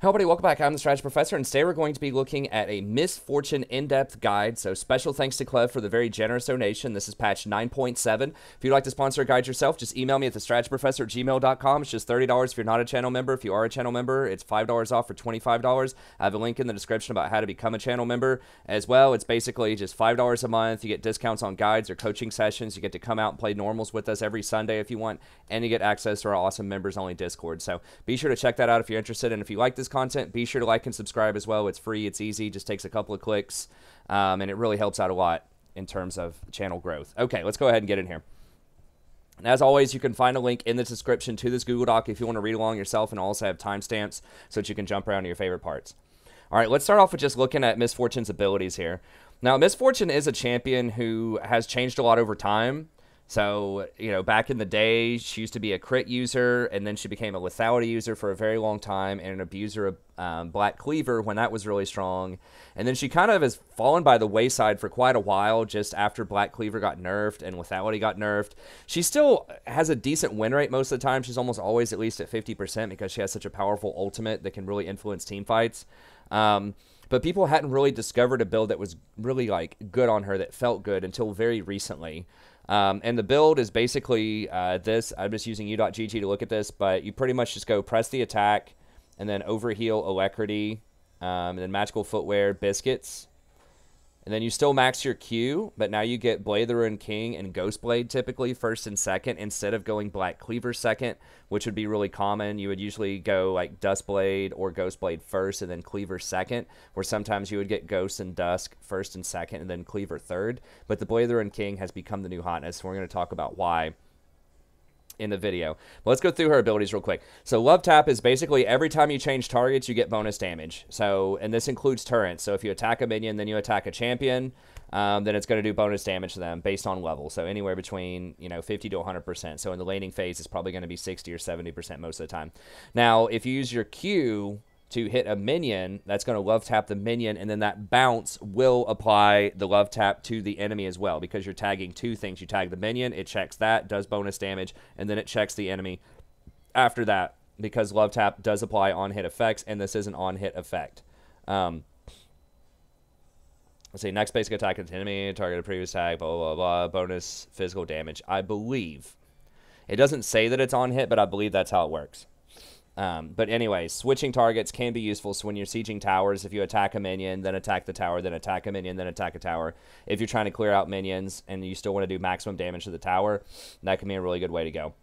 Hello everybody, welcome back. I'm the Strategy Professor, and today we're going to be looking at a Misfortune in-depth guide. So special thanks to Clev for the very generous donation. This is patch 9.7. If you'd like to sponsor a guide yourself, just email me at thestrategyprofessor@gmail.com. It's just $30 if you're not a channel member. If you are a channel member, it's $5 off for $25. I have a link in the description about how to become a channel member as well. It's basically just $5 a month. You get discounts on guides or coaching sessions. You get to come out and play normals with us every Sunday if you want, and you get access to our awesome members-only Discord. So be sure to check that out if you're interested, and if you like this content, be sure to like and subscribe as well. It's free, it's easy, just takes a couple of clicks, and it really helps out a lot in terms of channel growth. Okay, let's go ahead and get in here. And as always, you can find a link in the description to this Google Doc if you want to read along yourself, and also have timestamps so that you can jump around to your favorite parts. All right, let's start off with just looking at Misfortune's abilities here. Now, Misfortune is a champion who has changed a lot over time. So, you know, back in the day, she used to be a crit user, and then she became a lethality user for a very long time, and an abuser of Black Cleaver when that was really strong. And then she kind of has fallen by the wayside for quite a while, just after Black Cleaver got nerfed and lethality got nerfed. She still has a decent win rate most of the time. She's almost always at least at 50% because she has such a powerful ultimate that can really influence team fights. But people hadn't really discovered a build that was really, like, good on her, that felt good until very recently. And the build is basically this. I'm just using u.gg to look at this, but you pretty much just go press the attack, and then overheal Alacrity, and then Magical Footwear, Biscuits. And then you still max your Q, but now you get Blade the Ruined King and Ghostblade typically first and second, instead of going Black Cleaver second, which would be really common. You would usually go like Duskblade or Ghostblade first and then Cleaver second, where sometimes you would get Ghost and Dusk first and second and then Cleaver third. But the Blade the Ruined King has become the new hotness, so we're going to talk about why in the video. But let's go through her abilities real quick. So Love Tap is basically every time you change targets, you get bonus damage. So, and this includes turrets. So if you attack a minion, then you attack a champion, then it's going to do bonus damage to them based on level. So anywhere between, you know, 50 to 100%. So in the laning phase, it's probably going to be 60 or 70% most of the time. Now, if you use your Q to hit a minion, that's going to love tap the minion, and then that bounce will apply the love tap to the enemy as well, because you're tagging two things. You tag the minion, it checks that, does bonus damage, and then it checks the enemy after that, because love tap does apply on-hit effects, and this is an on-hit effect. Let's see, next basic attack against enemy, target a previous tag, blah, blah, blah, bonus physical damage. I believe. It doesn't say that it's on-hit, but I believe that's how it works. But anyway, switching targets can be useful. So when you're sieging towers, if you attack a minion, then attack the tower, then attack a minion, then attack a tower. If you're trying to clear out minions and you still want to do maximum damage to the tower, that can be a really good way to go.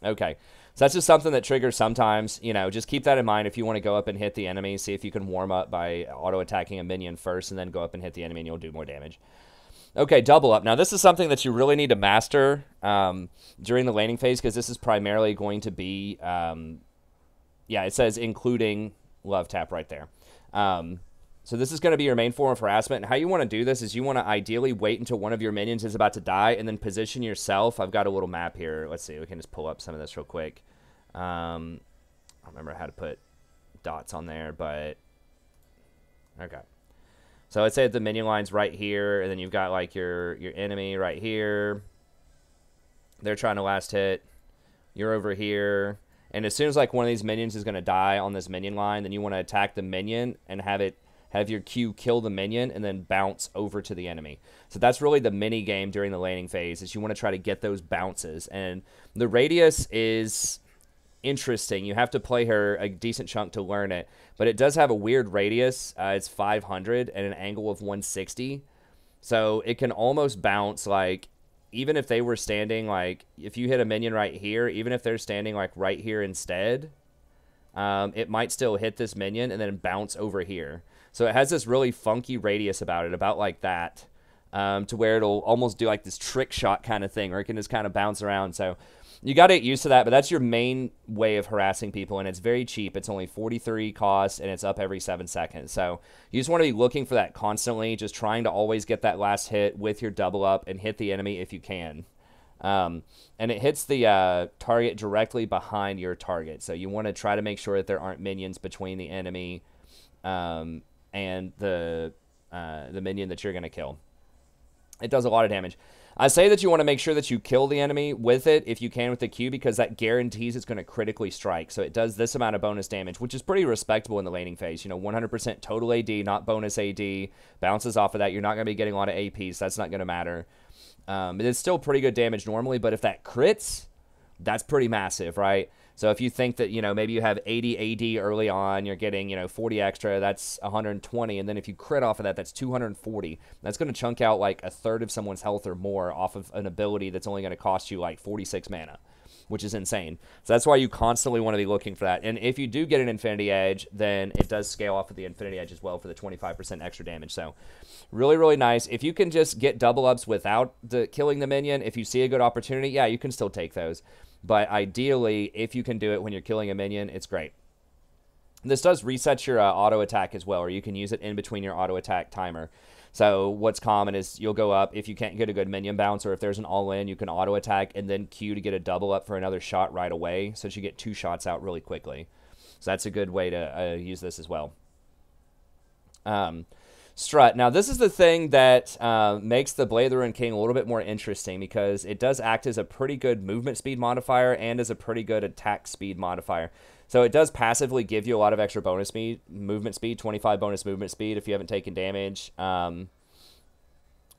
Okay, so that's just something that triggers sometimes. You know, just keep that in mind if you want to go up and hit the enemy. See if you can warm up by auto-attacking a minion first, and then go up and hit the enemy, and you'll do more damage. Okay, double up. Now, this is something that you really need to master during the laning phase, because this is primarily going to be, yeah, it says including love tap right there. So this is going to be your main form of harassment. And how you want to do this is you want to ideally wait until one of your minions is about to die, and then position yourself. I've got a little map here. Let's see. We can just pull up some of this real quick. I don't remember how to put dots on there, but okay. So I'd say the minion line's right here, and then you've got like your enemy right here. They're trying to last hit. You're over here. And as soon as like one of these minions is going to die on this minion line, then you want to attack the minion and have your Q kill the minion and then bounce over to the enemy. So that's really the mini game during the laning phase, is you want to try to get those bounces. And the radius is interesting. You have to play her a decent chunk to learn it, but it does have a weird radius. It's 500 and an angle of 160, so it can almost bounce, like, even if they were standing, like, if you hit a minion right here, even if they're standing like right here instead, it might still hit this minion and then bounce over here. So it has this really funky radius about it, about like that, to where it'll almost do like this trick shot kind of thing, or it can just kind of bounce around. So you got to get used to that, but that's your main way of harassing people, and it's very cheap. It's only 43 cost, and it's up every 7 seconds. So you just want to be looking for that constantly, just trying to always get that last hit with your double up and hit the enemy if you can. And it hits the target directly behind your target. So you want to try to make sure that there aren't minions between the enemy and the minion that you're going to kill. It does a lot of damage. I say that you want to make sure that you kill the enemy with it if you can with the Q, because that guarantees it's going to critically strike. So it does this amount of bonus damage, which is pretty respectable in the laning phase. 100% total AD, not bonus AD. Bounces off of that. You're not going to be getting a lot of AP, so that's not going to matter. It's still pretty good damage normally, but if that crits, that's pretty massive, right? So if you think that, maybe you have 80 AD early on, you're getting, 40 extra, that's 120. And then if you crit off of that, that's 240. That's going to chunk out like a third of someone's health or more off of an ability that's only going to cost you like 46 mana, which is insane. So that's why you constantly want to be looking for that. And if you do get an Infinity Edge, then it does scale off of the Infinity Edge as well for the 25% extra damage. So really, really nice. If you can just get double ups without killing the minion, if you see a good opportunity, yeah, you can still take those. But ideally, if you can do it when you're killing a minion, it's great. This does reset your auto attack as well, or you can use it in between your auto attack timer. So what's common is you'll go up, if you can't get a good minion bounce, or if there's an all-in, you can auto attack and then Q to get a double up for another shot right away, so that you get 2 shots out really quickly. So that's a good way to use this as well. Strut. Now, this is the thing that makes the Blade of the Ruined King a little bit more interesting, because it does act as a pretty good movement speed modifier and as a pretty good attack speed modifier. So it does passively give you a lot of extra bonus movement speed, 25 bonus movement speed if you haven't taken damage. And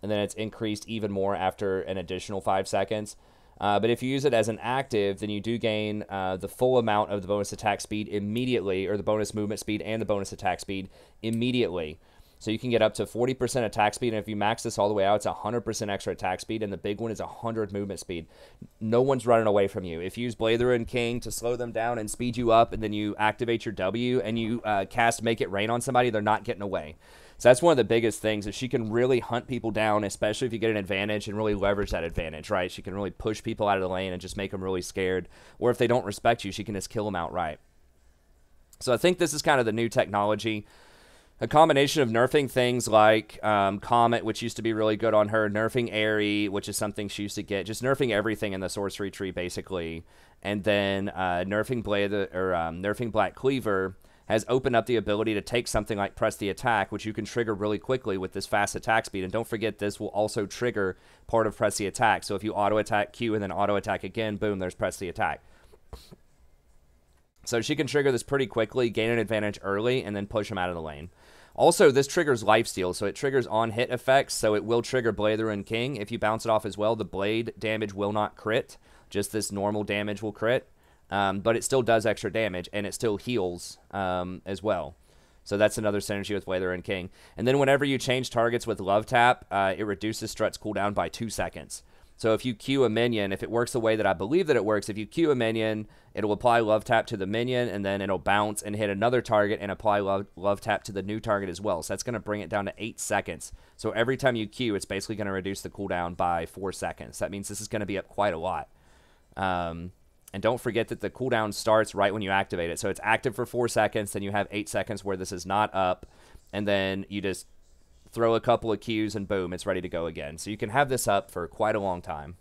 then it's increased even more after an additional 5 seconds. But if you use it as an active, then you do gain the full amount of the bonus attack speed immediately, or the bonus movement speed and the bonus attack speed immediately. So you can get up to 40% attack speed, and if you max this all the way out, it's 100% extra attack speed, and the big one is 100 movement speed. No one's running away from you. If you use Blade of the Ruined King to slow them down and speed you up, and then you activate your W, and you cast Make It Rain on somebody, they're not getting away. So that's one of the biggest things, is she can really hunt people down, especially if you get an advantage, and really leverage that advantage, right? She can really push people out of the lane and just make them really scared. Or if they don't respect you, she can just kill them outright. So I think this is kind of the new technology. A combination of nerfing things like Comet, which used to be really good on her, nerfing Aerie, which is something she used to get, just nerfing everything in the sorcery tree, basically, and then nerfing Black Cleaver has opened up the ability to take something like Press the Attack, which you can trigger really quickly with this fast attack speed. And don't forget, this will also trigger part of Press the Attack. So if you auto-attack Q and then auto-attack again, boom, there's Press the Attack. So she can trigger this pretty quickly, gain an advantage early, and then push them out of the lane. Also, this triggers lifesteal, so it triggers on-hit effects, so it will trigger Blade of the Ruined King. If you bounce it off as well, the blade damage will not crit. Just this normal damage will crit. But it still does extra damage, and it still heals as well. So that's another synergy with Blade of the Ruined King. And then whenever you change targets with Love Tap, it reduces Strut's cooldown by 2 seconds. So if you Q a minion, if it works the way that I believe that it works, if you Q a minion, it'll apply Love Tap to the minion, and then it'll bounce and hit another target and apply Love Tap to the new target as well. So that's going to bring it down to 8 seconds. So every time you Q, it's basically going to reduce the cooldown by 4 seconds. That means this is going to be up quite a lot. And don't forget that the cooldown starts right when you activate it. So it's active for 4 seconds, then you have 8 seconds where this is not up, and then you just throw a couple of Qs, and boom, it's ready to go again. So you can have this up for quite a long time.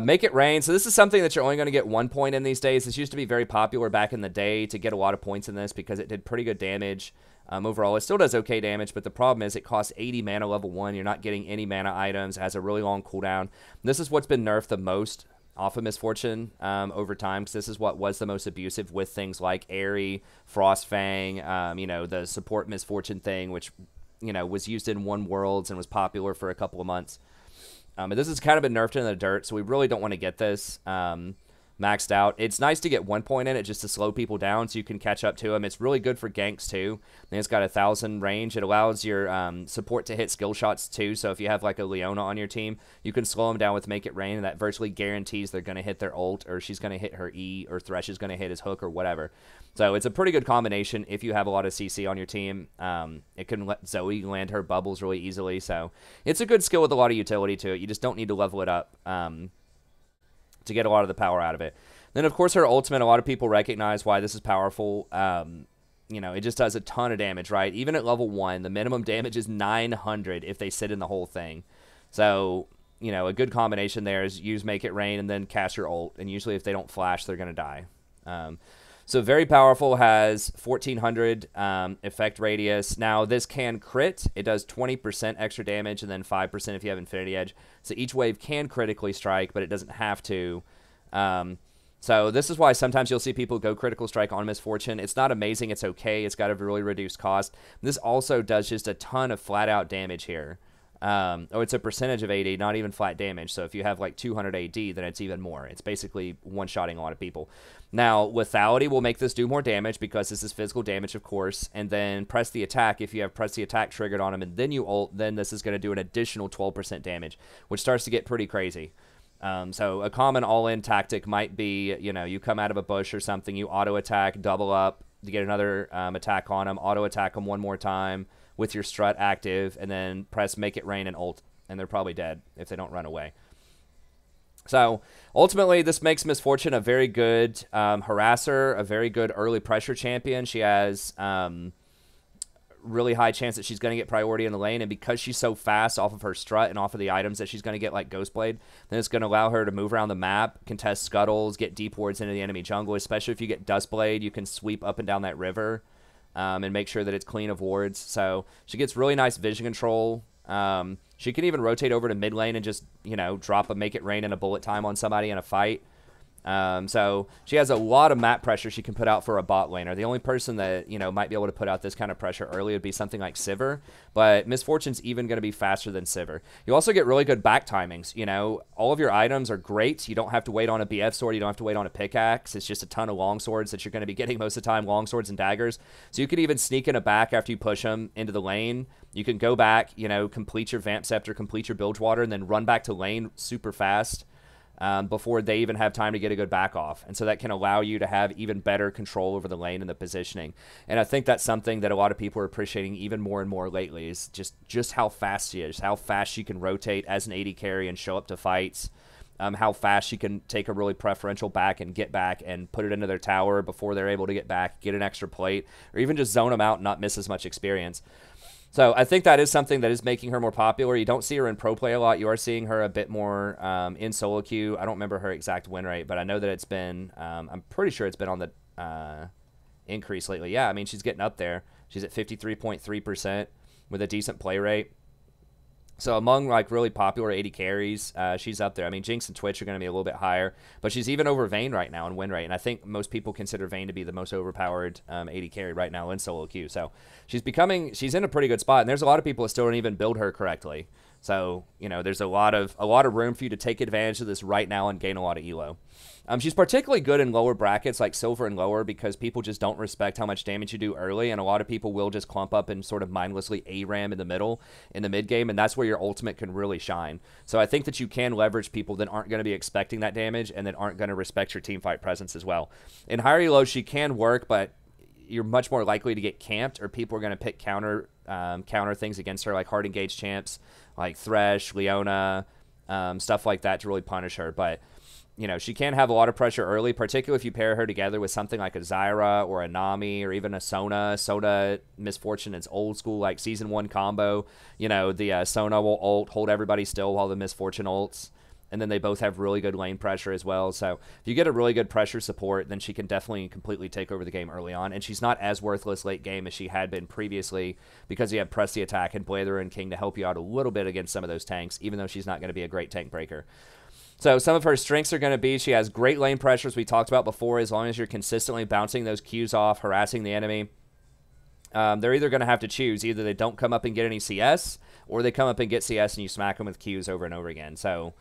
Make It Rain. So this is something that you're only going to get 1 point in these days. This used to be very popular back in the day to get a lot of points in this because it did pretty good damage. Overall, it still does okay damage, but the problem is it costs 80 mana level 1. You're not getting any mana items. It has a really long cooldown. This is what's been nerfed the most off of Misfortune over time, because this is what was the most abusive with things like Aerie, Frostfang, the support Misfortune thing, which was used in One Worlds and was popular for a couple of months. But this has kind of been nerfed in the dirt, so we really don't want to get this maxed out. It's nice to get 1 point in it just to slow people down so you can catch up to them. It's really good for ganks too. And it's got 1,000 range. It allows your support to hit skill shots too. So if you have like a Leona on your team, you can slow them down with Make It Rain, and that virtually guarantees they're going to hit their ult, or she's going to hit her E, or Thresh is going to hit his hook, or whatever. So it's a pretty good combination if you have a lot of CC on your team. It can let Zoe land her bubbles really easily. So it's a good skill with a lot of utility to it. You just don't need to level it up to get a lot of the power out of it. Then, of course, her ultimate, a lot of people recognize why this is powerful. It just does a ton of damage, right? Even at level 1, the minimum damage is 900 if they sit in the whole thing. So, a good combination there is use Make It Rain and then cast your ult. And usually if they don't flash, they're going to die. So very powerful, has 1400 effect radius. Now this can crit. It does 20% extra damage and then 5% if you have Infinity Edge. So each wave can critically strike, but it doesn't have to. So this is why sometimes you'll see people go critical strike on Misfortune. It's not amazing. It's okay. It's got a really reduced cost. This also does just a ton of flat out damage here. It's a percentage of AD, not even flat damage. So if you have like 200 AD, then it's even more. It's basically one-shotting a lot of people. Now, lethality will make this do more damage because this is physical damage, of course. And then press the attack. If you have press the attack triggered on him and then you ult, then this is going to do an additional 12% damage, which starts to get pretty crazy. So a common all-in tactic might be, you come out of a bush or something, you auto-attack, double up, to get another attack on them, auto-attack them one more time with your strut active, and then press Make It Rain and ult, and they're probably dead if they don't run away. So ultimately, this makes Misfortune a very good harasser, a very good early pressure champion. She has really high chance that she's going to get priority in the lane, and because she's so fast off of her strut and off of the items that she's going to get like Ghostblade, then it's going to allow her to move around the map, contest scuttles, get deep wards into the enemy jungle, especially if you get Dustblade, you can sweep up and down that river and make sure that it's clean of wards. So she gets really nice vision control. She can even rotate over to mid lane and just, drop a Make It Rain and a bullet time on somebody in a fight. So she has a lot of map pressure she can put out for a bot laner. The only person that, might be able to put out this kind of pressure early would be something like Sivir, but Misfortune's even going to be faster than Sivir. You also get really good back timings. All of your items are great. You don't have to wait on a BF sword. You don't have to wait on a pickaxe. It's just a ton of long swords that you're going to be getting most of the time, long swords and daggers. So you could even sneak in a back after you push them into the lane. You can go back, complete your Vamp Scepter, complete your Bilgewater, and then run back to lane super fast. Before they even have time to get a good back off. And so that can allow you to have even better control over the lane and the positioning. And I think that's something that a lot of people are appreciating even more and more lately, is just how fast she is, how fast she can rotate as an AD carry and show up to fights, how fast she can take a really preferential back and get back and put it into their tower before they're able to get back, get an extra plate, or even just zone them out and not miss as much experience. So I think that is something that is making her more popular. You don't see her in pro play a lot. You are seeing her a bit more in solo queue. I don't remember her exact win rate, but I know that it's been, I'm pretty sure it's been on the increase lately. Yeah, I mean, she's getting up there. She's at 53.3% with a decent play rate. So among really popular AD carries, she's up there. I mean, Jinx and Twitch are going to be a little bit higher, but she's even over Vayne right now in win rate. And I think most people consider Vayne to be the most overpowered AD carry right now in solo queue. So she's in a pretty good spot. And there's a lot of people that still don't even build her correctly. So, there's a lot of room for you to take advantage of this right now and gain a lot of elo. She's particularly good in lower brackets like silver and lower because people just don't respect how much damage you do early, and a lot of people will just clump up and sort of mindlessly ARAM in the middle, in the mid game, and that's where your ultimate can really shine. So I think that you can leverage people that aren't going to be expecting that damage and that aren't going to respect your teamfight presence as well. In higher elo, she can work, but you're much more likely to get camped, or people are going to pick counter things against her, like hard engaged champs like Thresh, Leona, stuff like that to really punish her. But she can have a lot of pressure sona, particularly if you pair her together with something like a Zyra or a Nami or even a Sona. Sona Misfortune, it's old school, like Season 1 combo. The Sona will ult, hold everybody still while the Misfortune ults. And then they both have really good lane pressure as well. So if you get a really good pressure support, then she can definitely completely take over the game early on. And she's not as worthless late game as she had been previously because you have Press the Attack and Blather and King to help you out a little bit against some of those tanks, even though she's not going to be a great tank breaker. So some of her strengths are going to be she has great lane pressure, as we talked about before, as long as you're consistently bouncing those Qs off, harassing the enemy. They're either going to have to choose. Either they don't come up and get any CS, or they come up and get CS and you smack them with Qs over and over again. So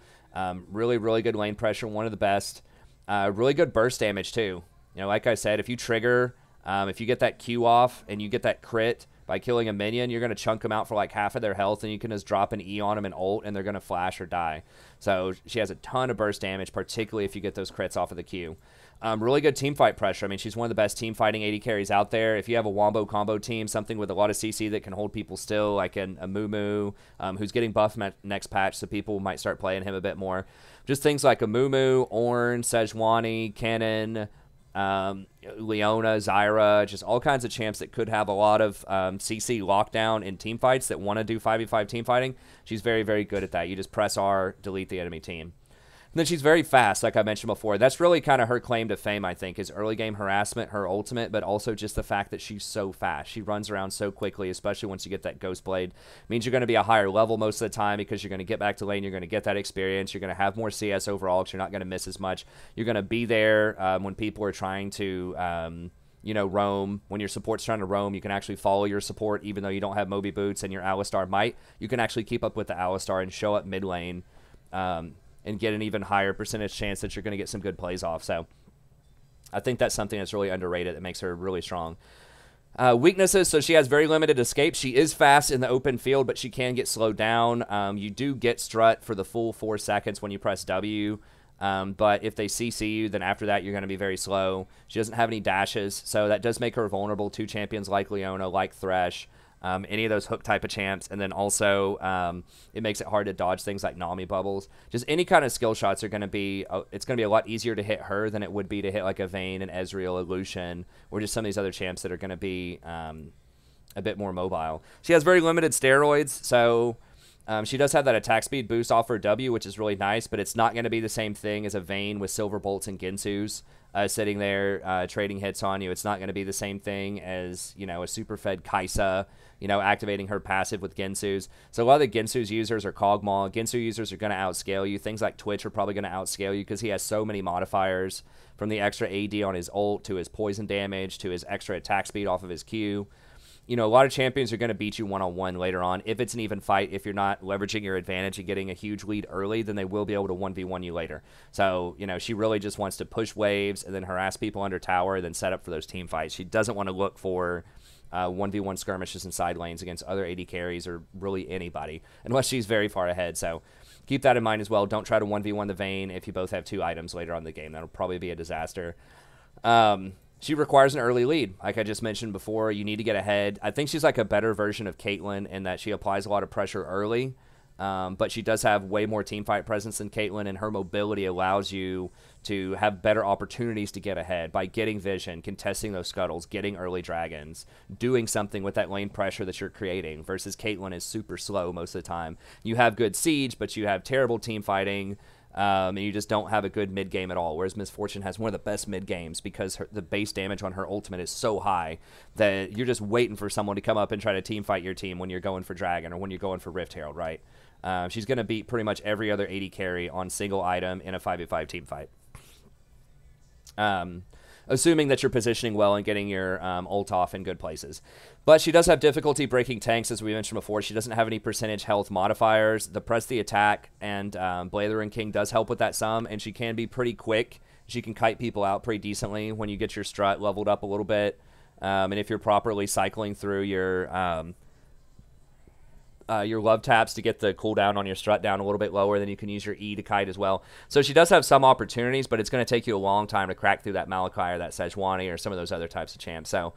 really, really good lane pressure, one of the best. Really good burst damage too. Like I said, if you trigger, if you get that Q off and you get that crit by killing a minion, you're going to chunk them out for like half of their health, and you can just drop an E on them and ult, and they're going to flash or die. So she has a ton of burst damage, particularly if you get those crits off of the Q. Really good team fight pressure. I mean, she's one of the best team fighting AD carries out there. If you have a wombo combo team, something with a lot of CC that can hold people still, like a Mumu, who's getting buffed next patch, so people might start playing him a bit more. Just things like a Mumu, Ornn, Sejuani, Kennen, Leona, Zyra, just all kinds of champs that could have a lot of CC lockdown in team fights that want to do 5v5 team fighting. She's very, very good at that. You just press R, delete the enemy team. And then she's very fast, like I mentioned before. That's really kind of her claim to fame, I think, is early game harassment, her ultimate, but also just the fact that she's so fast. She runs around so quickly, especially once you get that Ghost Blade. Means you're going to be a higher level most of the time because you're going to get back to lane, you're going to get that experience, you're going to have more CS overall because you're not going to miss as much. You're going to be there when people are trying to... roam. When your support's trying to roam, you can actually follow your support even though you don't have Moby Boots and your Alistar might. You can actually keep up with the Alistar and show up mid lane and get an even higher percentage chance that you're going to get some good plays off. So I think that's something that's really underrated that makes her really strong. Weaknesses, so she has very limited escape. She is fast in the open field, but she can get slowed down. You do get strut for the full 4 seconds when you press W. But if they CC you, then after that, you're going to be very slow. She doesn't have any dashes, so that does make her vulnerable to champions like Leona, like Thresh, any of those hook type of champs. And then also, it makes it hard to dodge things like Nami bubbles. Just any kind of skill shots are going to be, it's going to be a lot easier to hit her than it would be to hit like a Vayne, an Ezreal, a Lucian, or just some of these other champs that are going to be a bit more mobile. She has very limited steroids, so... she does have that attack speed boost off her W, which is really nice, but it's not going to be the same thing as a Vayne with Silver Bolts and Ginsus sitting there trading hits on you. It's not going to be the same thing as, a super fed Kaisa, activating her passive with Ginsus. So a lot of the Ginsu's users are Kog'Maw. Ginsu users are going to outscale you. Things like Twitch are probably going to outscale you because he has so many modifiers, from the extra AD on his ult to his poison damage to his extra attack speed off of his Q. A lot of champions are going to beat you one-on-one later on. If it's an even fight, if you're not leveraging your advantage and getting a huge lead early, then they will be able to 1v1 you later. So, she really just wants to push waves and then harass people under tower and then set up for those team fights. She doesn't want to look for 1v1 skirmishes in side lanes against other AD carries or really anybody, unless she's very far ahead. So keep that in mind as well. Don't try to 1v1 the Vayne if you both have 2 items later on in the game. That'll probably be a disaster. She requires an early lead. Like I just mentioned before, you need to get ahead. I think she's like a better version of Caitlyn in that she applies a lot of pressure early, but she does have way more teamfight presence than Caitlyn, and her mobility allows you to have better opportunities to get ahead by getting vision, contesting those scuttles, getting early dragons, doing something with that lane pressure that you're creating, versus Caitlyn is super slow most of the time. You have good siege, but you have terrible team fighting, and you just don't have a good mid game at all. Whereas Miss Fortune has one of the best mid games because the base damage on her ultimate is so high that you're just waiting for someone to come up and try to team fight your team when you're going for Dragon or when you're going for Rift Herald, right? She's going to beat pretty much every other AD carry on single item in a 5v5 team fight. Assuming that you're positioning well and getting your ult off in good places. But she does have difficulty breaking tanks, as we mentioned before. She doesn't have any percentage health modifiers. The press the attack and Blatherin King does help with that some, and she can be pretty quick. She can kite people out pretty decently when you get your strut leveled up a little bit. And if you're properly cycling through your love taps to get the cooldown on your strut down a little bit lower, then you can use your E to kite as well. So she does have some opportunities, but it's going to take you a long time to crack through that Malachi or that Sejuani or some of those other types of champs. So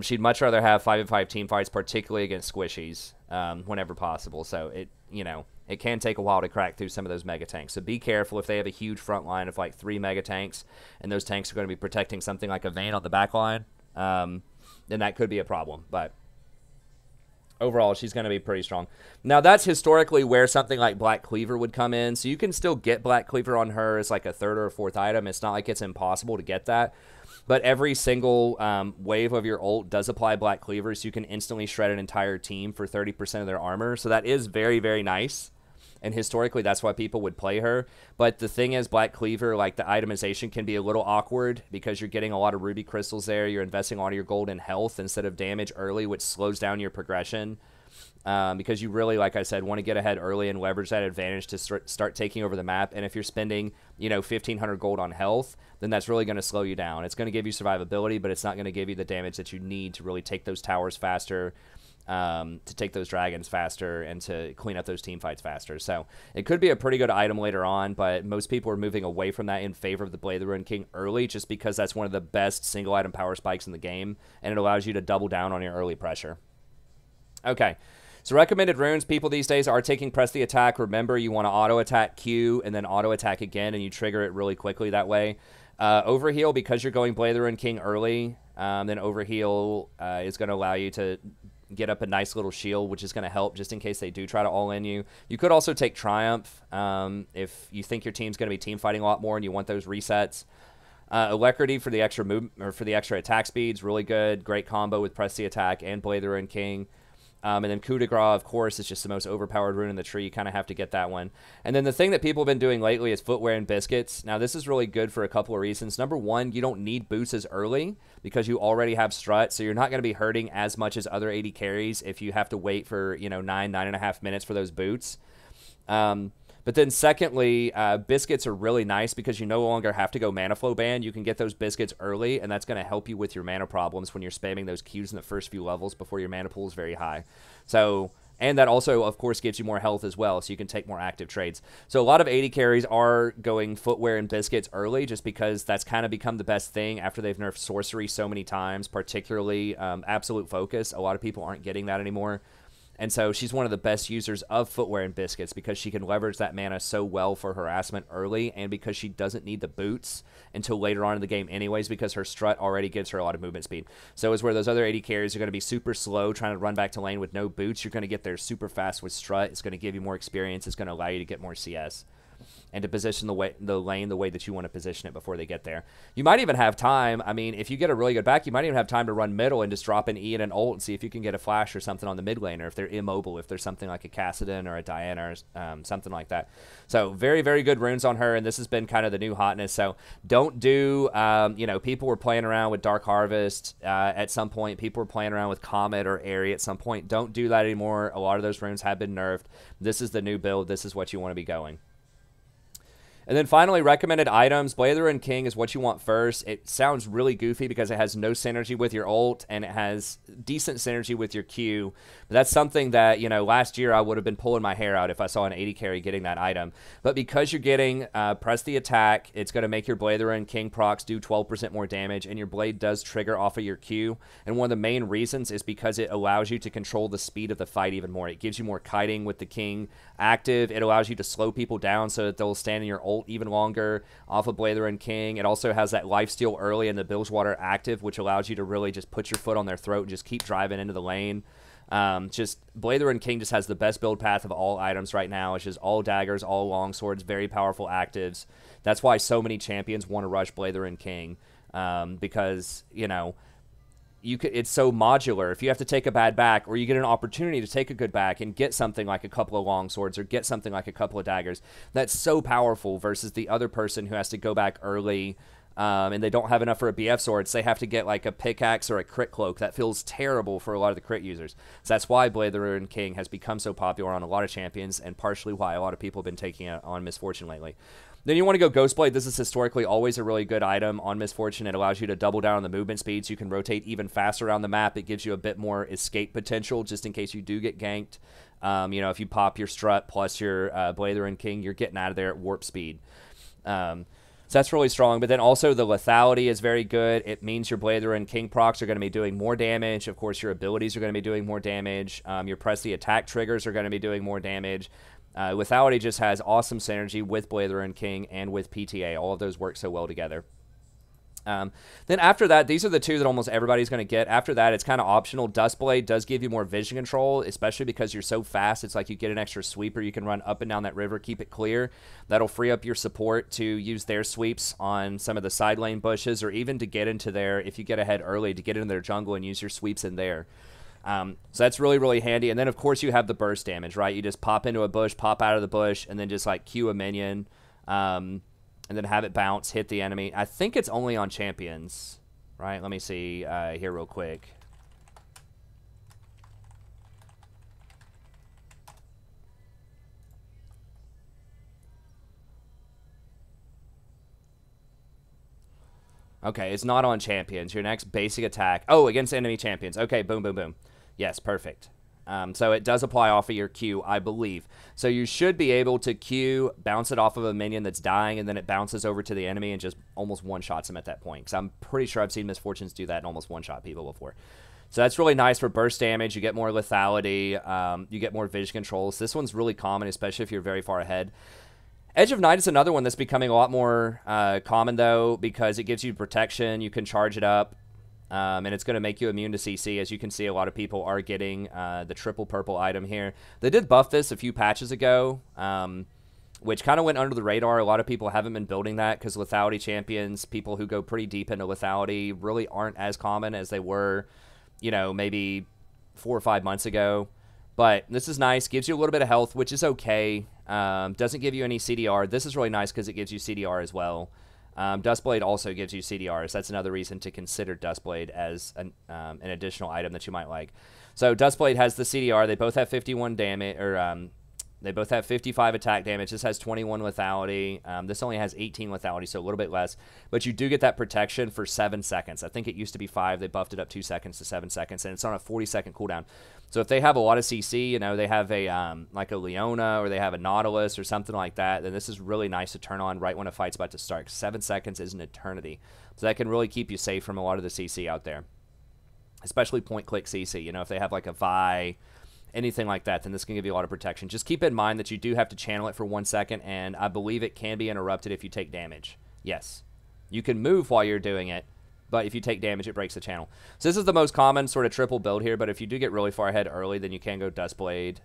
she'd much rather have 5v5 team fights, particularly against squishies, whenever possible. So it can take a while to crack through some of those mega tanks. So be careful if they have a huge front line of like 3 mega tanks, and those tanks are going to be protecting something like a Vayne on the back line, then that could be a problem. But overall, she's going to be pretty strong. Now, that's historically where something like Black Cleaver would come in. So you can still get Black Cleaver on her as like a 3rd or a 4th item. It's not like it's impossible to get that. But every single wave of your ult does apply Black Cleaver, so you can instantly shred an entire team for 30% of their armor. So that is very, very nice. And historically, that's why people would play her. But the thing is, Black Cleaver, like the itemization can be a little awkward because you're getting a lot of ruby crystals there. You're investing a lot of your gold in health instead of damage early, which slows down your progression. Because you really, like I said, want to get ahead early and leverage that advantage to start taking over the map. And if you're spending, 1,500 gold on health, then that's really going to slow you down. It's going to give you survivability, but it's not going to give you the damage that you need to really take those towers faster, to take those dragons faster, and to clean up those team fights faster. So it could be a pretty good item later on, but most people are moving away from that in favor of the Blade of the Ruined King early, just because that's one of the best single item power spikes in the game, and it allows you to double down on your early pressure. Okay. So recommended runes, people these days are taking press the attack. Remember, you want to auto attack Q and then auto attack again, and you trigger it really quickly that way. Overheal, because you're going Blade of the Ruined King early, then overheal is going to allow you to get up a nice little shield, which is going to help just in case they do try to all-in you. You could also take Triumph if you think your team's going to be team fighting a lot more and you want those resets. Alacrity for the extra move or for the extra attack speeds, really good. Great combo with Press the Attack and Blade the Ruined King. And then Coup de Grace, of course, is just the most overpowered rune in the tree. You kind of have to get that one. And then the thing that people have been doing lately is footwear and biscuits. Now, this is really good for a couple of reasons. Number one, you don't need boots as early because you already have strut, so you're not going to be hurting as much as other AD carries if you have to wait for, 9.5 minutes for those boots. But then secondly, biscuits are really nice because you no longer have to go mana flow ban. You can get those biscuits early, and that's going to help you with your mana problems when you're spamming those Qs in the first few levels before your mana pool is very high. So, and that also, of course, gives you more health as well, so you can take more active trades. So a lot of AD carries are going footwear and biscuits early just because that's kind of become the best thing after they've nerfed sorcery so many times, particularly absolute focus. A lot of people aren't getting that anymore. And so she's one of the best users of footwear and biscuits because she can leverage that mana so well for harassment early and because she doesn't need the boots until later on in the game anyways because her strut already gives her a lot of movement speed. So is where those other AD carries are going to be super slow trying to run back to lane with no boots. You're going to get there super fast with strut. It's going to give you more experience. It's going to allow you to get more CS and to position the lane the way that you want to position it before they get there. You might even have time. I mean, if you get a really good back, you might even have time to run middle and just drop an E and an ult and see if you can get a flash or something on the mid laner if they're immobile, if there's something like a Cassidon or a Diana or something like that. So very, very good runes on her, and this has been kind of the new hotness. So don't do, people were playing around with Dark Harvest at some point. People were playing around with Comet or Airy at some point. Don't do that anymore. A lot of those runes have been nerfed. This is the new build. This is what you want to be going. And then finally, recommended items. Blade the Ruined King is what you want first. It sounds really goofy because it has no synergy with your ult and it has decent synergy with your Q. But that's something that, last year I would have been pulling my hair out if I saw an AD carry getting that item. But because you're getting Press the Attack, it's going to make your Blade the Ruined King procs do 12% more damage, and your blade does trigger off of your Q. And one of the main reasons is because it allows you to control the speed of the fight even more. It gives you more kiting with the King active. It allows you to slow people down so that they'll stand in your ult even longer off of Blade the Ruined King. It also has that lifesteal early and the Bilgewater active, which allows you to really just put your foot on their throat and just keep driving into the lane. Just Blade the Ruined King just has the best build path of all items right now. It's just all daggers, all long swords, very powerful actives. That's why so many champions want to rush Blade the Ruined King because, it's so modular. If you have to take a bad back or you get an opportunity to take a good back and get something like a couple of long swords or get something like a couple of daggers, that's so powerful versus the other person who has to go back early and they don't have enough for a BF sword, so they have to get like a pickaxe or a crit cloak. That feels terrible for a lot of the crit users. So that's why Blade the Ruined King has become so popular on a lot of champions and partially why a lot of people have been taking it on Misfortune lately. Then you want to go Ghostblade. This is historically always a really good item on Misfortune. It allows you to double down on the movement speeds. You can rotate even faster around the map. It gives you a bit more escape potential just in case you do get ganked. If you pop your strut plus your Blade the Ruined King, you're getting out of there at warp speed. So that's really strong. But then also the lethality is very good. It means your Blade the Ruined King procs are going to be doing more damage. Of course, your abilities are going to be doing more damage. Your Press the Attack triggers are going to be doing more damage. Lethality just has awesome synergy with Blade the Ruined King and with PTA. All of those work so well together. Then after that, these are the two that almost everybody's going to get. After that, it's kind of optional. Dustblade does give you more vision control, especially because you're so fast. It's like you get an extra sweeper. You can run up and down that river, keep it clear. That'll free up your support to use their sweeps on some of the side lane bushes or even to get into there, if you get ahead early, to get into their jungle and use your sweeps in there. So that's really, really handy. And then, of course, you have the burst damage, right? You just pop into a bush, pop out of the bush, and then just, like, Q a minion, and then have it bounce, hit the enemy. I think it's only on champions, right? Let me see here real quick. Okay, it's not on champions. Your next basic attack. Oh, against enemy champions. Okay, boom, boom, boom. Yes, perfect. So it does apply off of your Q, I believe. So you should be able to Q, bounce it off of a minion that's dying, and then it bounces over to the enemy and just almost one-shots him at that point. Because I'm pretty sure I've seen Misfortunes do that and almost one-shot people before. So that's really nice for burst damage. You get more lethality. You get more vision controls. This one's really common, especially if you're very far ahead. Edge of Night is another one that's becoming a lot more common, though, because it gives you protection. You can charge it up. And it's going to make you immune to CC. As you can see, a lot of people are getting the triple purple item here. They did buff this a few patches ago, which kind of went under the radar. A lot of people haven't been building that because lethality champions, people who go pretty deep into lethality, really aren't as common as they were, you know, maybe 4 or 5 months ago. But this is nice. Gives you a little bit of health, which is okay. Doesn't give you any CDR. This is really nice because it gives you CDR as well. Dustblade also gives you CDRs. That's another reason to consider Dustblade as an additional item that you might like. So Dustblade has the CDR. They both have 51 damage, or they both have 55 attack damage. This has 21 lethality. This only has 18 lethality, so a little bit less. But you do get that protection for 7 seconds. I think it used to be 5. They buffed it up 2 seconds to 7 seconds, and it's on a 40-second cooldown. So if they have a lot of CC, you know, they have a like a Leona or they have a Nautilus or something like that, then this is really nice to turn on right when a fight's about to start. 7 seconds is an eternity. So that can really keep you safe from a lot of the CC out there, especially point-click CC. You know, if they have like a Vi, anything like that, then this can give you a lot of protection. Just keep in mind that you do have to channel it for 1 second, and I believe it can be interrupted if you take damage. Yes. You can move while you're doing it, but if you take damage, it breaks the channel. So this is the most common sort of triple build here, but if you do get really far ahead early, then you can go Dustblade.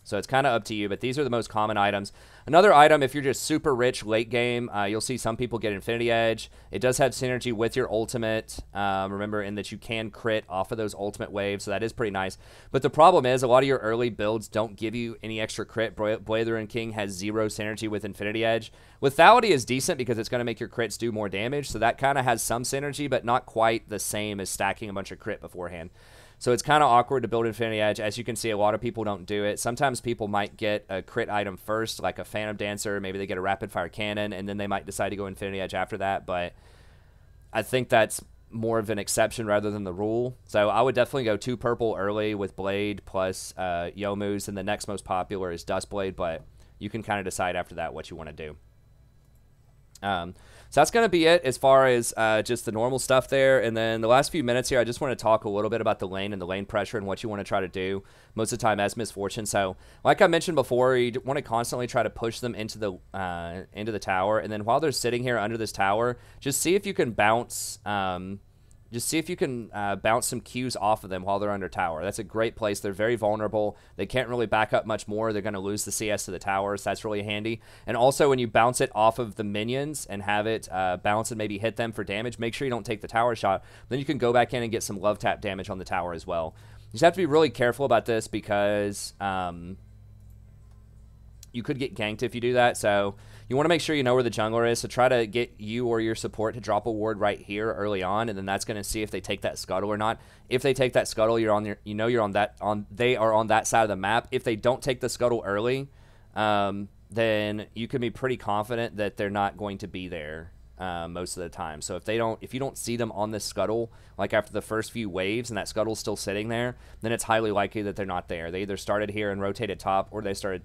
So it's kind of up to you, but these are the most common items. Another item, if you're just super rich late game, you'll see some people get Infinity Edge. It does have synergy with your ultimate, remember, in that you can crit off of those ultimate waves, so that is pretty nice. But the problem is a lot of your early builds don't give you any extra crit. Blatherin King has 0 synergy with Infinity Edge. Lethality is decent because it's going to make your crits do more damage, so that kind of has some synergy, but not quite the same as stacking a bunch of crit beforehand. So it's kind of awkward to build Infinity Edge. As you can see, a lot of people don't do it. Sometimes people might get a crit item first, like a Phantom Dancer. Maybe they get a Rapid Fire Cannon, and then they might decide to go Infinity Edge after that. But I think that's more of an exception rather than the rule. So I would definitely go 2 purple early with Blade plus Youmuu's, and the next most popular is Dustblade. But you can kind of decide after that what you want to do. So that's going to be it as far as just the normal stuff there. And then the last few minutes here, I just want to talk a little bit about the lane and the lane pressure and what you want to try to do most of the time as Misfortune. So like I mentioned before, you want to constantly try to push them into the tower. And then while they're sitting here under this tower, just see if you can bounce bounce some Qs off of them while they're under tower. That's a great place. They're very vulnerable. They can't really back up much more. They're going to lose the CS to the towers. That's really handy. And also when you bounce it off of the minions and have it bounce and maybe hit them for damage, make sure you don't take the tower shot. Then you can go back in and get some love tap damage on the tower as well. You just have to be really careful about this because you could get ganked if you do that. So you want to make sure you know where the jungler is. So try to get you or your support to drop a ward right here early on, and then that's going to see if they take that scuttle or not. If they take that scuttle, you're on your, you know, they are on that side of the map. If they don't take the scuttle early, then you can be pretty confident that they're not going to be there most of the time. So if you don't see them on this scuttle, like after the first few waves and that scuttle's still sitting there, then it's highly likely that they're not there. They either started here and rotated top, or they started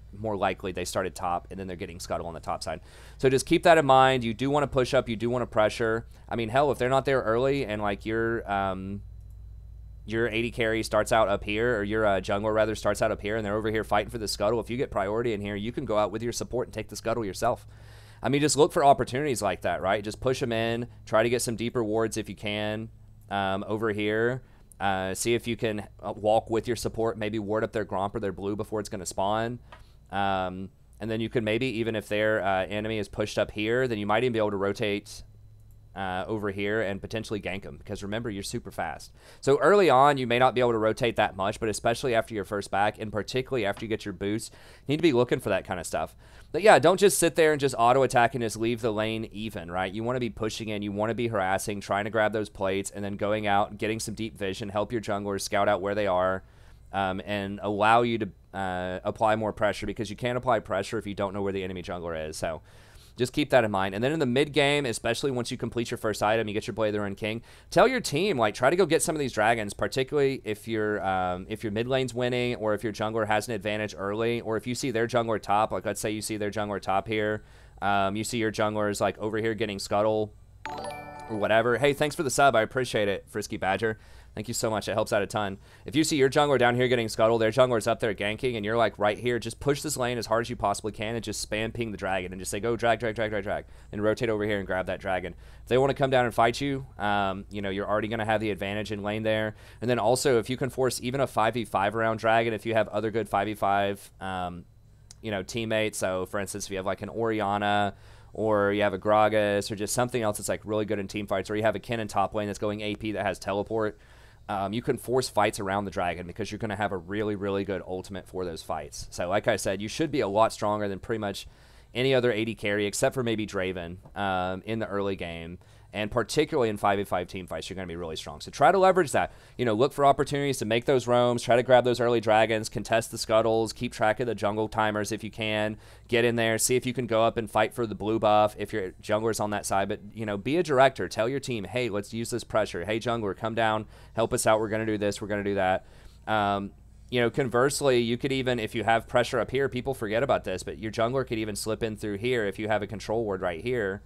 top and then they're getting scuttle on the top side. So just keep that in mind. You do want to push up, you do want to pressure. I mean, hell, if they're not there early and like your AD carry starts out up here, or your jungler rather starts out up here, and they're over here fighting for the scuttle, if you get priority in here, you can go out with your support and take the scuttle yourself. I mean, just look for opportunities like that, right? Just push them in. Try to get some deeper wards if you can over here. See if you can walk with your support, maybe ward up their Gromp or their blue before it's going to spawn. And then you could maybe, even if their enemy is pushed up here, then you might even be able to rotate over here and potentially gank them, because remember, you're super fast. So early on, you may not be able to rotate that much, but especially after your first back, and particularly after you get your boost, you need to be looking for that kind of stuff. But yeah, don't just sit there and just auto-attack and just leave the lane even, right? You want to be pushing in, you want to be harassing, trying to grab those plates, and then going out, getting some deep vision, help your junglers scout out where they are, and allow you to apply more pressure, because you can't apply pressure if you don't know where the enemy jungler is. So just keep that in mind. And then in the mid game, especially once you complete your first item, you get your Blatherin King, tell your team, like, try to go get some of these dragons, particularly if your mid lane's winning, or if your jungler has an advantage early, or if you see their jungler top, like let's say you see their jungler top here, you see your junglers like over here getting scuttle, or whatever. Hey, thanks for the sub. I appreciate it, Frisky Badger. Thank you so much. It helps out a ton. If you see your jungler down here getting scuttled, their jungler's up there ganking, and you're like right here, just push this lane as hard as you possibly can and just spam ping the dragon and just say, go drag, drag, drag, drag, drag, and rotate over here and grab that dragon. If they want to come down and fight you, you know, you're already going to have the advantage in lane there. And then also, if you can force even a 5v5 around dragon, if you have other good 5v5, you know, teammates. So, for instance, if you have like an Orianna, or you have a Gragas, or just something else that's like really good in team fights, or you have a Ken in top lane that's going AP that has teleport, you can force fights around the dragon because you're going to have a really, really good ultimate for those fights. So like I said, you should be a lot stronger than pretty much any other AD carry except for maybe Draven in the early game. And particularly in 5v5 team fights, you're going to be really strong. So try to leverage that. You know, look for opportunities to make those roams, try to grab those early dragons, contest the scuttles, keep track of the jungle timers if you can. Get in there, see if you can go up and fight for the blue buff if your jungler's on that side. But, you know, be a director. Tell your team, hey, let's use this pressure. Hey, jungler, come down, help us out. We're going to do this. We're going to do that. You know, conversely, you could even, if you have pressure up here, people forget about this, but your jungler could even slip in through here if you have a control ward right here.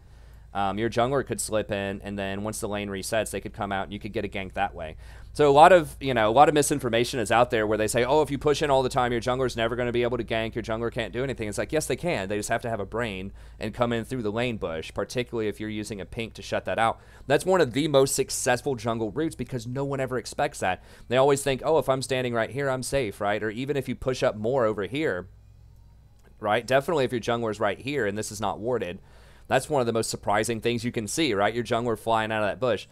Your jungler could slip in, and then once the lane resets, they could come out, and you could get a gank that way. So a lot of misinformation is out there where they say, oh, if you push in all the time, your jungler's never going to be able to gank, your jungler can't do anything. It's like, yes, they can. They just have to have a brain and come in through the lane bush, particularly if you're using a pink to shut that out. That's one of the most successful jungle routes because no one ever expects that. They always think, oh, if I'm standing right here, I'm safe, right? Or even if you push up more over here, right? Definitely if your jungler's right here and this is not warded, that's one of the most surprising things you can see, right? Your jungler flying out of that bush.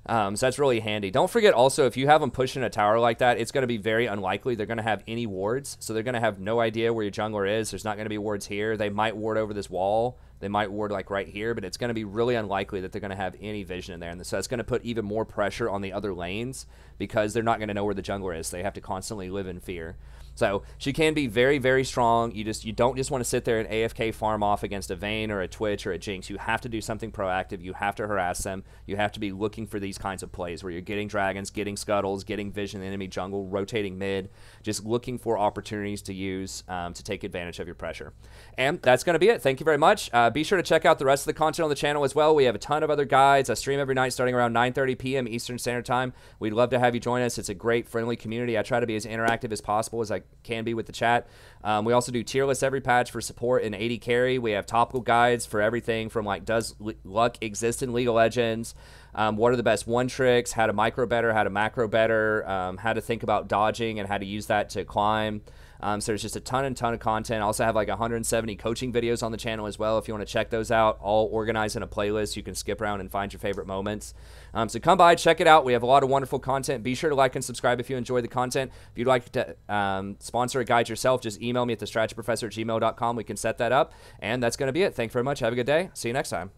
So that's really handy. Don't forget also, if you have them pushing a tower like that, it's going to be very unlikely they're going to have any wards. So they're going to have no idea where your jungler is. There's not going to be wards here. They might ward over this wall. They might ward like right here, but it's going to be really unlikely that they're going to have any vision in there. And so that's going to put even more pressure on the other lanes because they're not going to know where the jungler is. They have to constantly live in fear. So she can be very, very strong. You don't just want to sit there and AFK farm off against a Vayne or a Twitch or a Jinx. You have to do something proactive. You have to harass them. You have to be looking for these kinds of plays where you're getting dragons, getting scuttles, getting vision in enemy jungle, rotating mid, just looking for opportunities to use to take advantage of your pressure. And that's going to be it. Thank you very much. Be sure to check out the rest of the content on the channel as well. We have a ton of other guides. I stream every night starting around 9:30 p.m. Eastern Standard Time. We'd love to have you join us. It's a great, friendly community. I try to be as interactive as possible as I can be with the chat. We also do tier lists every patch for support and AD carry. We have topical guides for everything from like, does luck exist in League of Legends? What are the best one tricks? How to micro better, how to macro better, how to think about dodging and how to use that to climb. So there's just a ton of content. I also have like 170 coaching videos on the channel as well if you want to check those out, all organized in a playlist. You can skip around and find your favorite moments. So come by, check it out. We have a lot of wonderful content. Be sure to like and subscribe if you enjoy the content. If you'd like to sponsor a guide yourself, just email me at thestrategyprofessor@gmail.com. We can set that up. And that's going to be it. Thank you very much. Have a good day. See you next time.